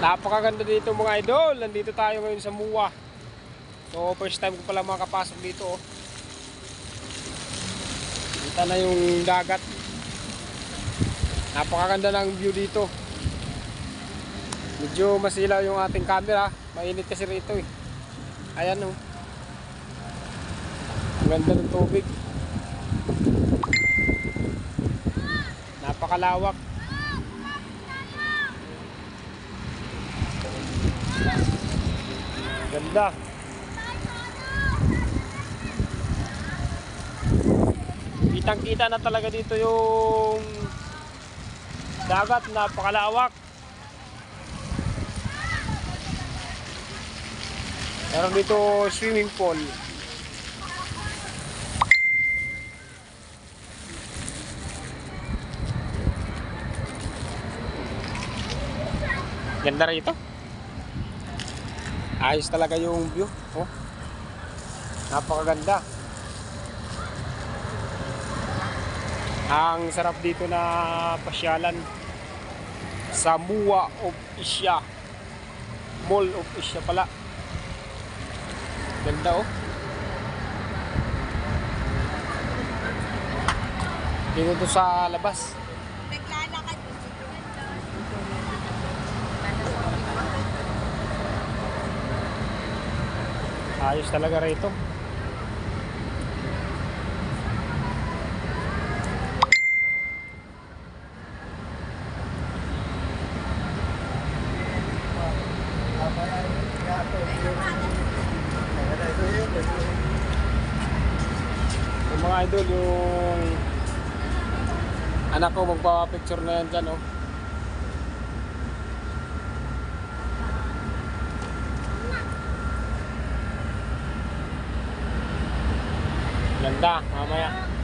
Napakaganda dito mga idol. Nandito tayo ngayon sa MUA. So first time ko pala makapasok dito oh. Kita na yung dagat. Napakaganda ng view dito. Medyo masilaw yung ating camera. Mainit kasi rito eh. Ayan oh. Ang ganda ng tubig. Napakalawak. Ganda. Kitang-kita na talaga dito yung dagat, napakalawak. Meron dito swimming pool. Ganda rito. Ayos talaga yung view. Oh. Napakaganda. Ang sarap dito na pasyalan sa MUA of Asia. Mall of Asia pala. Ganda oh. Dito to sa labas. Naglalakad. Ayos talaga rito. Yung mga idol, yung anak ko magpapicture na yan dyan oh. Ganda, mamaya.